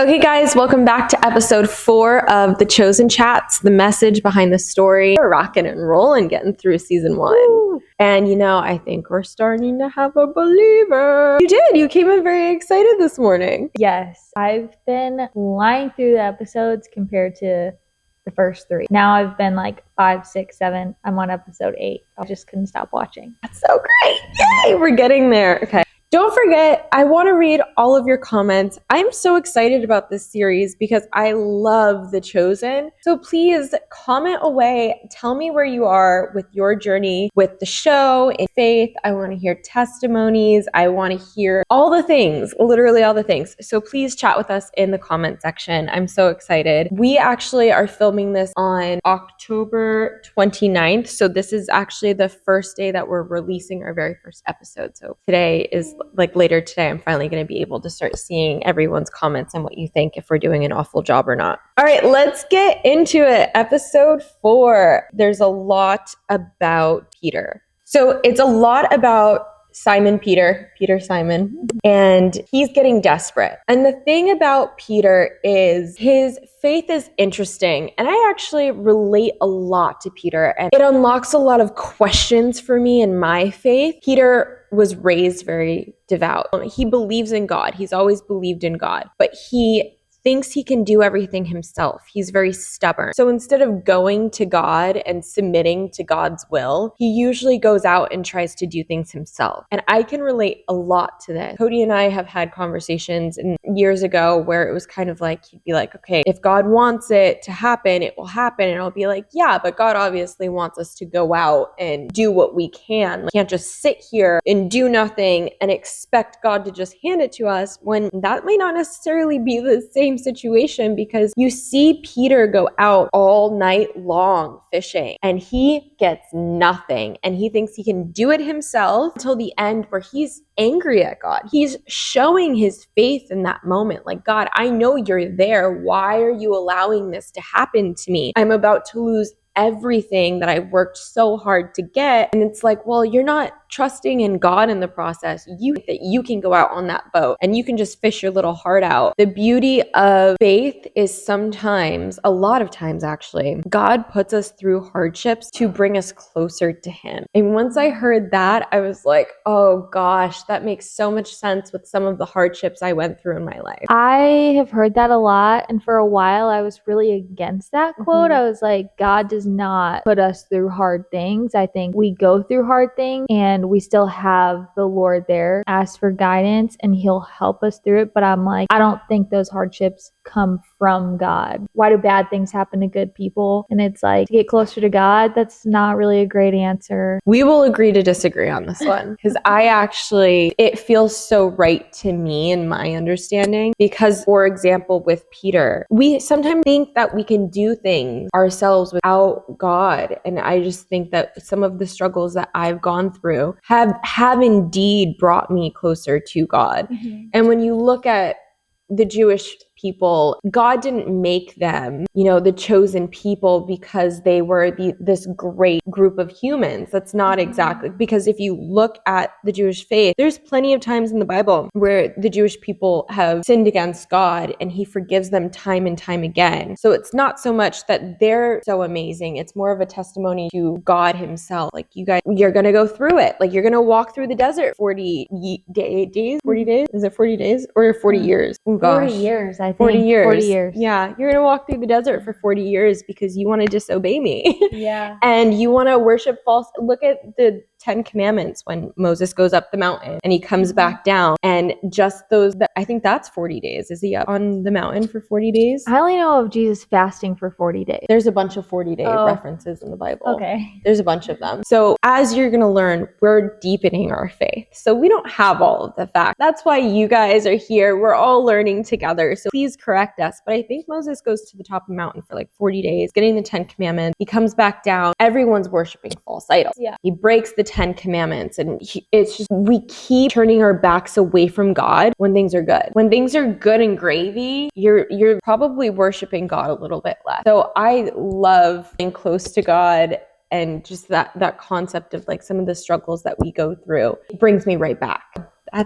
Okay, guys, welcome back to episode 4 of The Chosen Chats, the message behind the story. We're rocking and rolling, getting through season 1. Woo. And I think we're starting to have a believer. You did. You came in very excited this morning. Yes, I've been flying through the episodes compared to the first 3. Now I've been like 5, 6, 7. I'm on episode 8. I just couldn't stop watching. That's so great. Yay, we're getting there. Okay. Don't forget, I want to read all of your comments. I'm so excited about this series because I love The Chosen. So please comment away. Tell me where you are with your journey with the show, in faith. I want to hear testimonies. I want to hear all the things, literally all the things. So please chat with us in the comment section. I'm so excited. We actually are filming this on October 29th. So this is actually the first day that we're releasing our very first episode. So today is later today, I'm finally going to be able to start seeing everyone's comments and what you think, if we're doing an awful job or not. All right, let's get into it. Episode 4. There's a lot about Peter. So it's a lot about Peter Simon, and he's getting desperate. And the thing about Peter is his faith is interesting. And I actually relate a lot to Peter, and it unlocks a lot of questions for me in my faith. Peter was raised very devout. He believes in God. He's always believed in God, but he thinks he can do everything himself. He's very stubborn. So instead of going to God and submitting to God's will, he usually goes out and tries to do things himself. And I can relate a lot to this. Cody and I have had conversations years ago where it was kind of like, he'd be like, okay, if God wants it to happen, it will happen. And I'll be like, yeah, but God obviously wants us to go out and do what we can. We can't just sit here and do nothing and expect God to just hand it to us, when that may not necessarily be the same situation, because you see Peter go out all night long fishing and he gets nothing, and he thinks he can do it himself until the end, where he's angry at God. He's showing his faith in that moment, like, God, I know you're there. Why are you allowing this to happen to me? I'm about to lose everything that I've worked so hard to get. And it's like, well, you're not trusting in God in the process. You think that you can go out on that boat and you can just fish your little heart out. The beauty of faith is sometimes, a lot of times actually, God puts us through hardships to bring us closer to him. And once I heard that, I was like, oh gosh, that makes so much sense with some of the hardships I went through in my life. I have heard that a lot, and for a while I was really against that quote. I was like, God does not put us through hard things. I think we go through hard things and we still have the Lord there, ask for guidance, and he'll help us through it. But I'm like, I don't think those hardships come from God. Why do bad things happen to good people? And it's like, to get closer to God, that's not really a great answer. We will agree to disagree on this one, because it feels so right to me in my understanding. Because, for example, with Peter, we sometimes think that we can do things ourselves without God. And I just think that some of the struggles that I've gone through have indeed brought me closer to God. And when you look at the Jewish people, God didn't make them, the chosen people because they were this great group of humans. That's not exactly, because if you look at the Jewish faith, there's plenty of times in the Bible where the Jewish people have sinned against God and he forgives them time and time again. So it's not so much that they're so amazing. It's more of a testimony to God himself. Like, you guys, you're going to go through it. Like, you're going to walk through the desert 40 days? 40 days? Is it 40 days or 40 years? Oh gosh. 40 years, I think. 40 years. 40 years. Yeah. You're going to walk through the desert for 40 years because you want to disobey me. Yeah. And you want to worship false. Look at the 10 Commandments when Moses goes up the mountain and he comes back down, and just I think that's 40 days. Is he up on the mountain for 40 days? I only know of Jesus fasting for 40 days. There's a bunch of 40-day references in the Bible. Okay. There's a bunch of them. So as you're going to learn, we're deepening our faith. So we don't have all of the facts. That's why you guys are here. We're all learning together. So please correct us. But I think Moses goes to the top of the mountain for like 40 days, getting the 10 Commandments. He comes back down. Everyone's worshiping false idols. Yeah. He breaks the 10 Commandments, and it's just, we keep turning our backs away from God when things are good. When things are good and gravy, you're probably worshiping God a little bit less. So I love being close to God, and just that concept of like some of the struggles that we go through brings me right back.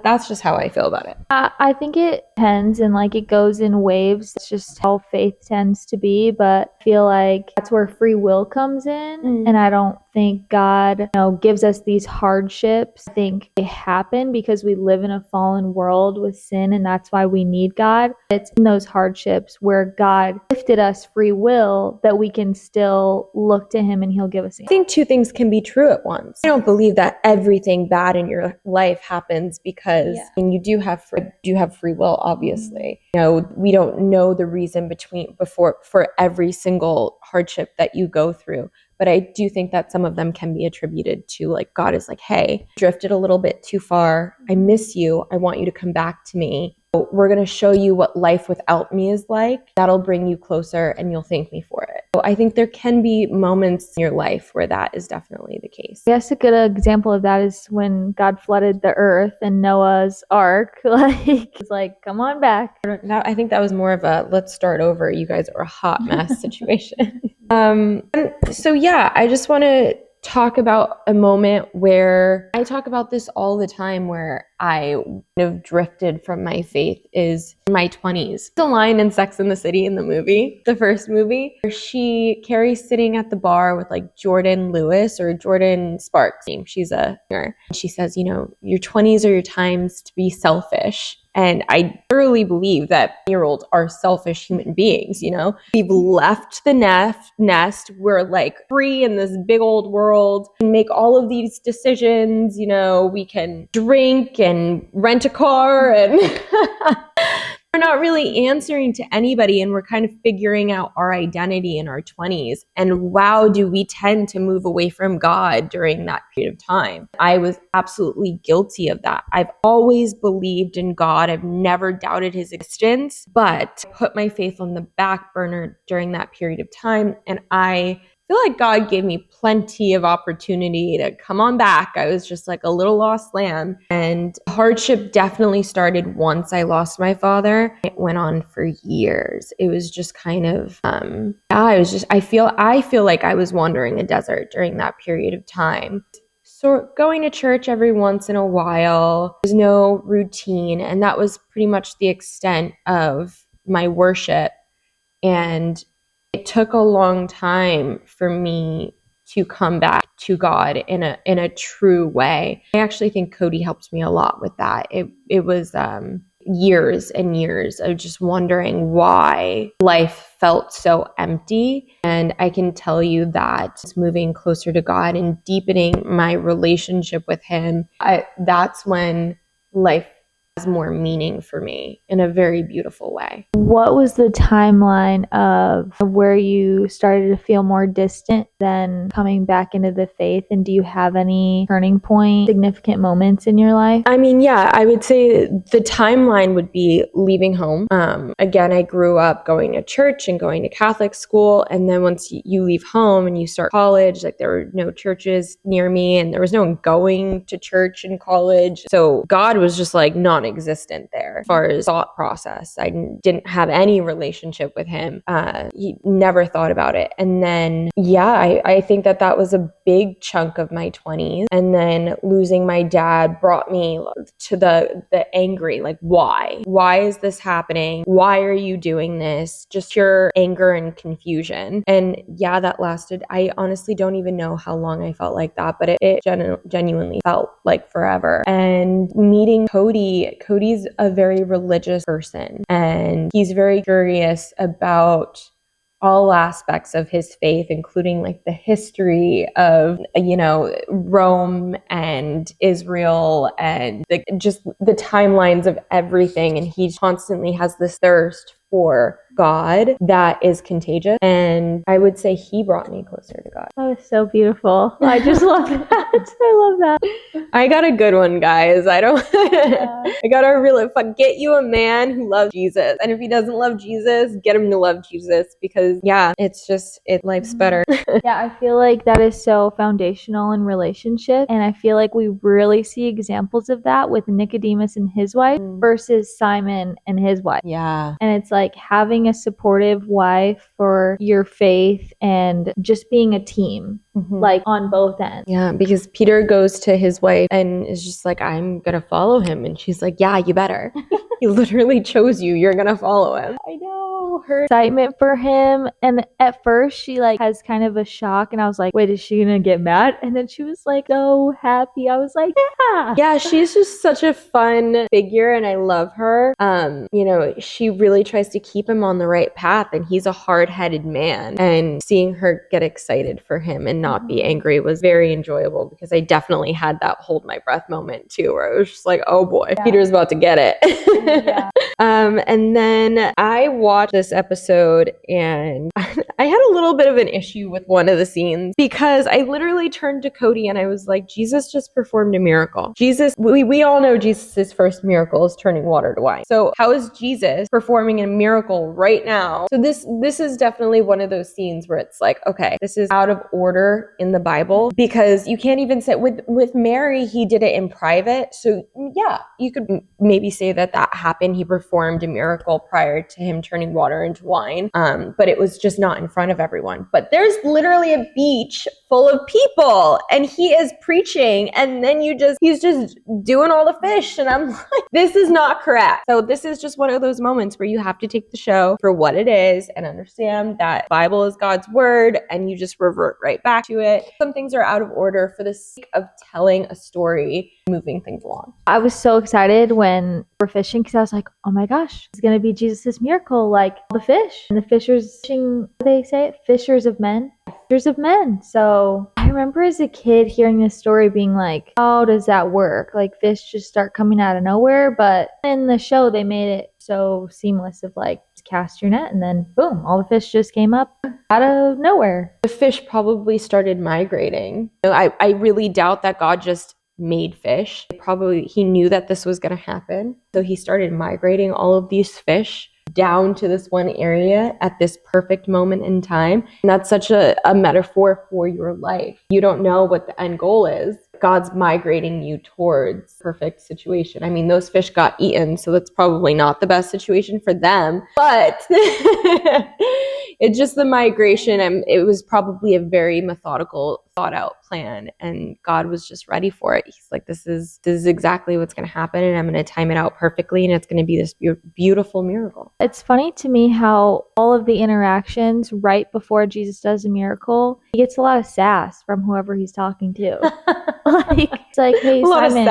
That's just how I feel about it. I think it depends and like it goes in waves. It's just how faith tends to be, but I feel like that's where free will comes in. And I don't think God, gives us these hardships. I think they happen because we live in a fallen world with sin, and that's why we need God. It's in those hardships where God gifted us free will that we can still look to him and he'll give us. I think two things can be true at once. I don't believe that everything bad in your life happens because you do have free will, obviously. We don't know the reason for every single hardship that you go through. But I do think that some of them can be attributed to like God is like, hey, drifted a little bit too far. I miss you. I want you to come back to me. We're going to show you what life without me is like. That'll bring you closer and you'll thank me for it. So I think there can be moments in your life where that is definitely the case. I guess a good example of that is when God flooded the earth and Noah's ark. It's like, come on back. I think that was more of a let's start over. You guys are a hot mess situation. So yeah, I just want to talk about a moment where I talk about this all the time where I kind of drifted from my faith is in my 20s. The line in Sex and the City in the movie, the first movie, where Carrie's sitting at the bar with like Jordan Lewis or Jordan Sparks. She's a singer. She says, your 20s are your times to be selfish. And I thoroughly believe that year-olds are selfish human beings, We've left the nest. We're like free in this big old world and make all of these decisions. We can drink and rent a car and we're not really answering to anybody, and we're kind of figuring out our identity in our 20s. And wow, do we tend to move away from God during that period of time. I was absolutely guilty of that. I've always believed in God. I've never doubted his existence, but put my faith on the back burner during that period of time. And I feel like God gave me plenty of opportunity to come on back. I was just like a little lost lamb. And hardship definitely started once I lost my father. It went on for years. It was just kind of, I feel like I was wandering a desert during that period of time. So going to church every once in a while, there's no routine. And that was pretty much the extent of my worship. And it took a long time for me to come back to God in a true way. I actually think Cody helped me a lot with that. It was years and years of just wondering why life felt so empty. And I can tell you that moving closer to God and deepening my relationship with him, that's when life has more meaning for me in a very beautiful way. What was the timeline of where you started to feel more distant than coming back into the faith? And do you have any turning point, significant moments in your life? I mean, yeah, I would say the timeline would be leaving home. Again, I grew up going to church and going to Catholic school. And then once you leave home and you start college, like there were no churches near me and there was no one going to church in college. So God was just like non-existent there as far as thought process. I didn't have any relationship with him. He never thought about it. And then, I think that was a big chunk of my 20s. And then losing my dad brought me to the angry, like, why? Why is this happening? Why are you doing this? Just pure anger and confusion. And that lasted. I honestly don't even know how long I felt like that, but it genuinely felt like forever. And meeting Cody's a very religious person, and he's very curious about all aspects of his faith, including like the history of, Rome and Israel and just the timelines of everything. And he constantly has this thirst for God that is contagious. And I would say he brought me closer to God. That is so beautiful. I just love that. I love that. I got a good one, guys. I gotta really get you a man who loves Jesus. And if he doesn't love Jesus, get him to love Jesus, because life's better. I feel like that is so foundational in relationship. And I feel like we really see examples of that with Nicodemus and his wife versus Simon and his wife. Yeah. And it's like having having a supportive wife for your faith and just being a team, like on both ends. Yeah, because Peter goes to his wife and is just like, I'm going to follow him. And she's like, yeah, you better. He literally chose you. You're going to follow him. I know. Her excitement for him. And at first she like has kind of a shock and I was like, wait, is she gonna get mad? And then she was like so happy. I was like, yeah. Yeah, she's just such a fun figure and I love her. You know, she really tries to keep him on the right path and he's a hard-headed man. And seeing her get excited for him and not be angry was very enjoyable because I definitely had that hold my breath moment too, where I was just like, oh boy, Peter's about to get it. And then I watched this episode and I had a little bit of an issue with one of the scenes because I literally turned to Cody and I was like, Jesus just performed a miracle. We all know Jesus' first miracle is turning water to wine. So how is Jesus performing a miracle right now? So this is definitely one of those scenes where it's like, okay, this is out of order in the Bible because you can't even say with Mary, he did it in private. So yeah, you could maybe say that happened. He performed a miracle prior to him turning water into wine. But it was just not in front of everyone. But there's literally a beach full of people and he is preaching and then he's just doing all the fish. And I'm like, this is not correct. So this is just one of those moments where you have to take the show for what it is and understand that Bible is God's word and you just revert right back to it. Some things are out of order for the sake of telling a story, moving things along. I was so excited when we're fishing because I was like, oh my gosh, it's going to be Jesus' miracle, like the fish. And the fishers, fishing, they say it, fishers of men. Fishers of men. So I remember as a kid hearing this story being like, how does that work? Like fish just start coming out of nowhere. But in the show, they made it so seamless of like, just cast your net and then boom, all the fish just came up out of nowhere. The fish probably started migrating. I really doubt that God just made fish. He knew that this was going to happen. So he started migrating all of these fish down to this one area at this perfect moment in time. And that's such a metaphor for your life. You don't know what the end goal is. God's migrating you towards perfect situation. I mean, those fish got eaten, so that's probably not the best situation for them, but it's just the migration. And it was probably a very methodical, thought out plan. And God was just ready for it. He's like, this is exactly what's going to happen. And I'm going to time it out perfectly. And it's going to be this beautiful miracle. It's funny to me how all of the interactions right before Jesus does a miracle, he gets a lot of sass from whoever he's talking to. Like, it's like, hey, Simon,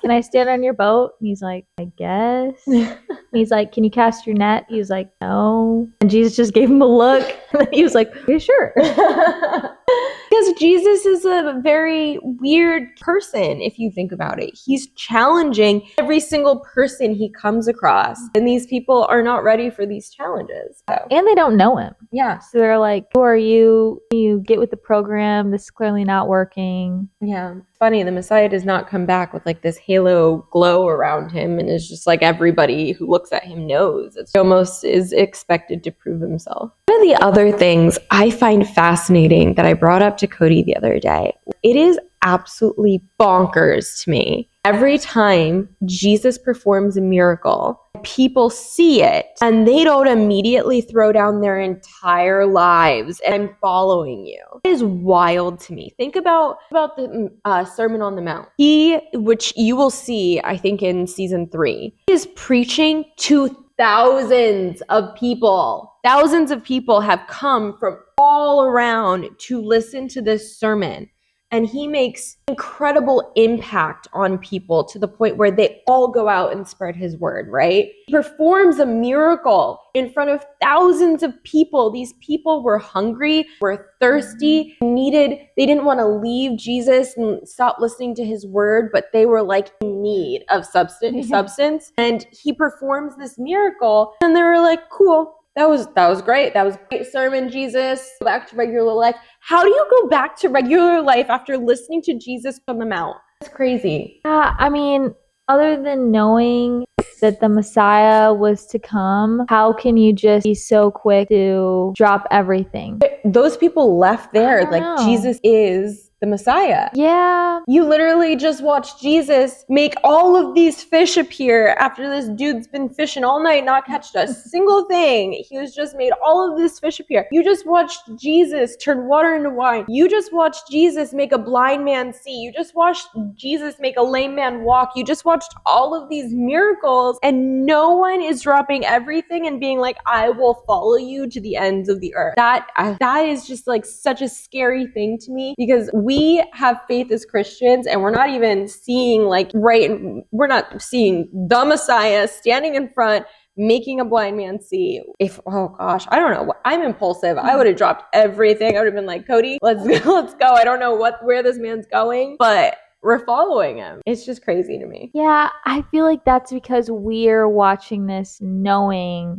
can I stand on your boat? And he's like, I guess. And he's like, can you cast your net? He was like, no. And Jesus just gave him a look. And then he was like, yeah, sure. Because Jesus is a very weird person, if you think about it. He's challenging every single person he comes across. And these people are not ready for these challenges. So. And they don't know him. Yeah. So they're like, who are you? You get with the program. This is clearly not working. Yeah. It's funny. The Messiah does not come back with like this halo glow around him. And it's just like everybody who looks at him knows. It's almost is expected to prove himself. One of the other things I find fascinating that I brought up to Cody the other day, it is absolutely bonkers to me. Every time Jesus performs a miracle, people see it and they don't immediately throw down their entire lives and I'm following you. It is wild to me. Think about the Sermon on the Mount. Which you will see, I think in season 3, he is preaching to thousands of people. Thousands of people have come from all around to listen to this sermon. And he makes incredible impact on people to the point where they all go out and spread his word, right? He performs a miracle in front of thousands of people. These people were hungry, were thirsty, they didn't want to leave Jesus and stop listening to his word, but they were like in need of substance. And he performs this miracle and they were like, cool. That was great. That was a great sermon, Jesus. Go back to regular life. How do you go back to regular life after listening to Jesus on the Mount? That's crazy. I mean, other than knowing that the Messiah was to come, how can you just be so quick to drop everything? Those people left there. Like, Jesus is the the Messiah. Yeah. You literally just watched Jesus make all of these fish appear after this dude's been fishing all night, not catched a single thing. He was just made all of this fish appear. You just watched Jesus turn water into wine. You just watched Jesus make a blind man see. You just watched Jesus make a lame man walk. You just watched all of these miracles, and no one is dropping everything and being like, I will follow you to the ends of the earth. That is just like such a scary thing to me, because we have faith as Christians and we're not even seeing we're not seeing the Messiah standing in front making a blind man see. Oh gosh, I don't know. I'm impulsive. I would have dropped everything. I would have been like, Cody, let's go. I don't know where this man's going, but we're following him. It's just crazy to me. Yeah, I feel like that's because we're watching this knowing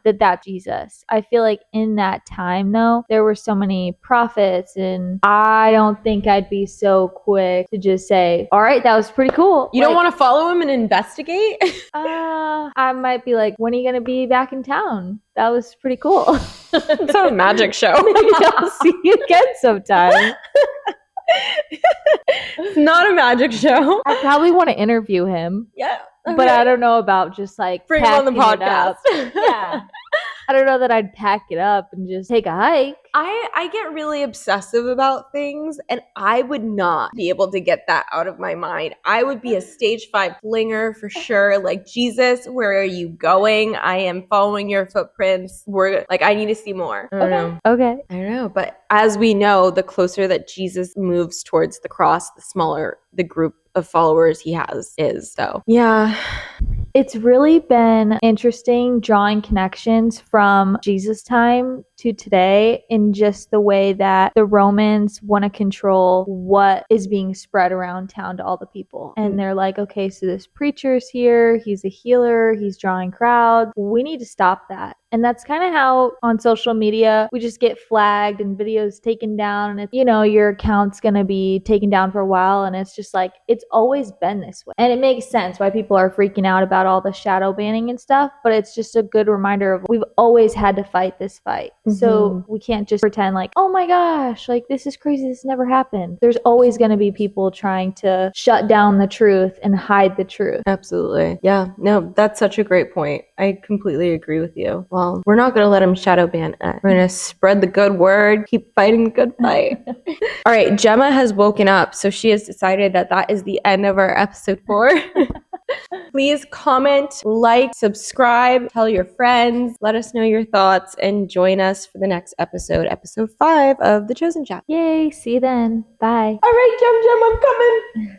that that's Jesus. I feel like in that time, though, there were so many prophets, and I don't think I'd be so quick to just say, all right, that was pretty cool. You don't want to follow him and investigate? I might be like, when are you going to be back in town? That was pretty cool. It's not a magic show. Maybe I'll see you again sometime. It's not a magic show. I probably want to interview him. Yeah. Okay. But I don't know about just like bring him on the podcast. Yeah. I don't know that I'd pack it up and just take a hike. I get really obsessive about things, and I would not be able to get that out of my mind. I would be a stage 5 flinger for sure. Like, Jesus, where are you going? I am following your footprints. I need to see more. I don't know. Okay. I don't know. But as we know, the closer that Jesus moves towards the cross, the smaller the group of followers he is. So, yeah. It's really been interesting drawing connections from Jesus' time to today in just the way that the Romans want to control what is being spread around town to all the people. And they're like, okay, so this preacher's here, he's a healer, he's drawing crowds. We need to stop that. And that's kind of how on social media, we just get flagged and videos taken down. And, your account's going to be taken down for a while. And it's just like, it's always been this way. And it makes sense why people are freaking out about all the shadow banning and stuff. But it's just a good reminder of we've always had to fight this fight. Mm-hmm. So we can't just pretend like, oh my gosh, like this is crazy. This never happened. There's always going to be people trying to shut down the truth and hide the truth. Absolutely. Yeah. No, that's such a great point. I completely agree with you. Well, we're not going to let him shadow ban us. We're going to spread the good word, keep fighting the good fight. All right. Gemma has woken up, so she has decided that is the end of our episode 4. Please comment, like, subscribe, tell your friends, let us know your thoughts, and join us for the next episode 5 of The Chosen Chat. Yay. See you then. Bye. All right, Gem, I'm coming.